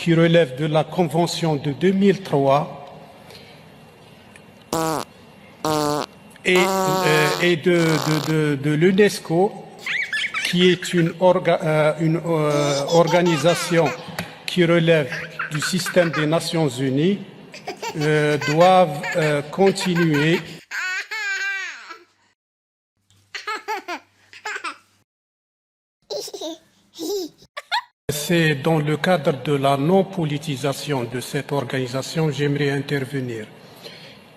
qui relève de la Convention de 2003 et de l'UNESCO, qui est une organisation qui relève du système des Nations Unies, doivent continuer. C'est dans le cadre de la non-politisation de cette organisation, j'aimerais intervenir.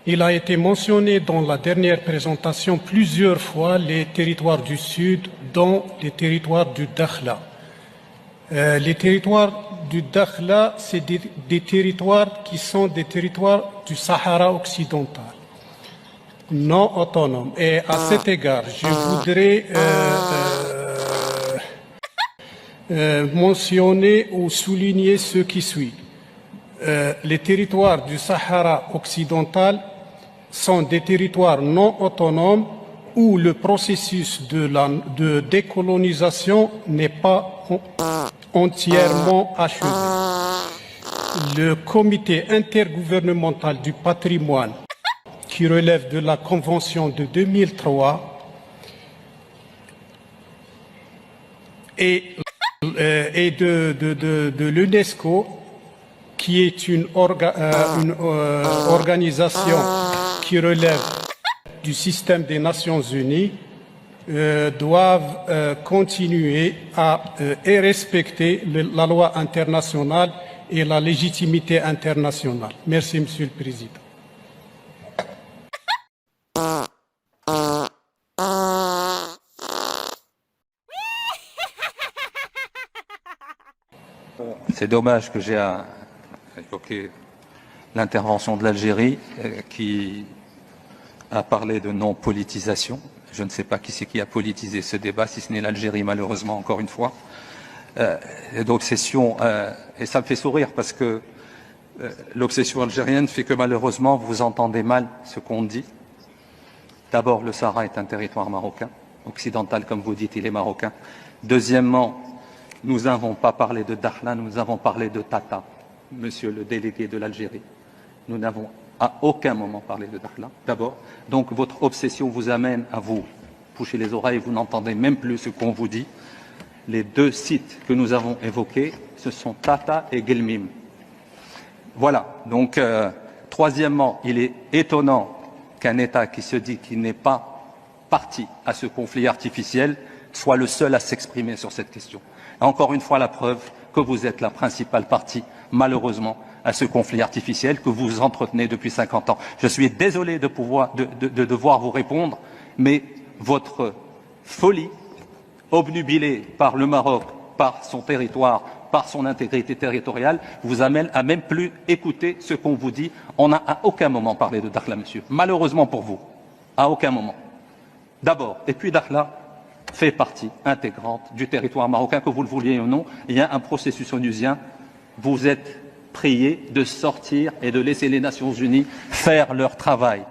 Il a été mentionné dans la dernière présentation plusieurs fois les territoires du Sud, dont les territoires du Dakhla. Les territoires du Dakhla, c'est des territoires qui sont des territoires du Sahara occidental, non autonomes. Et à cet égard, je voudrais mentionner ou souligner ce qui suit. Les territoires du Sahara occidental sont des territoires non autonomes où le processus de décolonisation n'est pas entièrement achevé. Le comité intergouvernemental du patrimoine, qui relève de la Convention de 2003, et de l'UNESCO, qui est une organisation qui relève du système des Nations Unies, doivent continuer et respecter la loi internationale et la légitimité internationale. Merci, Monsieur le Président. C'est dommage que j'ai évoqué l'intervention de l'Algérie qui a parlé de non-politisation. Je ne sais pas qui c'est qui a politisé ce débat, si ce n'est l'Algérie, malheureusement, encore une fois. D'obsession, et ça me fait sourire parce que l'obsession algérienne fait que malheureusement vous entendez mal ce qu'on dit. D'abord, le Sahara est un territoire marocain, occidental comme vous dites, il est marocain. Deuxièmement, nous n'avons pas parlé de Dakhla, nous avons parlé de Tata, monsieur le délégué de l'Algérie. Nous n'avons à aucun moment parlé de Dakhla, d'abord. Donc votre obsession vous amène à vous boucher les oreilles, vous n'entendez même plus ce qu'on vous dit. Les deux sites que nous avons évoqués, ce sont Tata et Guelmim. Voilà, donc troisièmement, il est étonnant qu'un État qui se dit qu'il n'est pas parti à ce conflit artificiel soit le seul à s'exprimer sur cette question. Encore une fois, la preuve que vous êtes la principale partie, malheureusement, à ce conflit artificiel que vous entretenez depuis 50 ans. Je suis désolé de devoir vous répondre, mais votre folie, obnubilée par le Maroc, par son territoire, par son intégrité territoriale, vous amène à même plus écouter ce qu'on vous dit. On n'a à aucun moment parlé de Dakhla, monsieur. Malheureusement pour vous, à aucun moment. D'abord, et puis Dakhla fait partie intégrante du territoire marocain, que vous le vouliez ou non. Il y a un processus onusien. Vous êtes priés de sortir et de laisser les Nations Unies faire leur travail.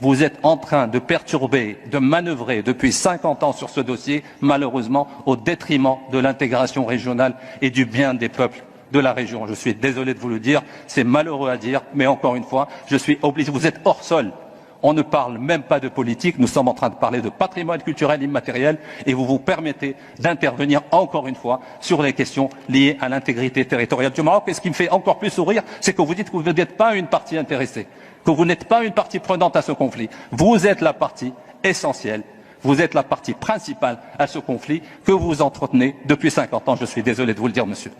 Vous êtes en train de perturber, de manœuvrer depuis 50 ans sur ce dossier, malheureusement, au détriment de l'intégration régionale et du bien des peuples de la région. Je suis désolé de vous le dire, c'est malheureux à dire, mais encore une fois, je suis obligé. Vous êtes hors sol. On ne parle même pas de politique, nous sommes en train de parler de patrimoine culturel immatériel et vous vous permettez d'intervenir encore une fois sur les questions liées à l'intégrité territoriale du Maroc. Et ce qui me fait encore plus sourire, c'est que vous dites que vous n'êtes pas une partie intéressée, que vous n'êtes pas une partie prenante à ce conflit. Vous êtes la partie essentielle, vous êtes la partie principale à ce conflit que vous entretenez depuis 50 ans. Je suis désolé de vous le dire, monsieur.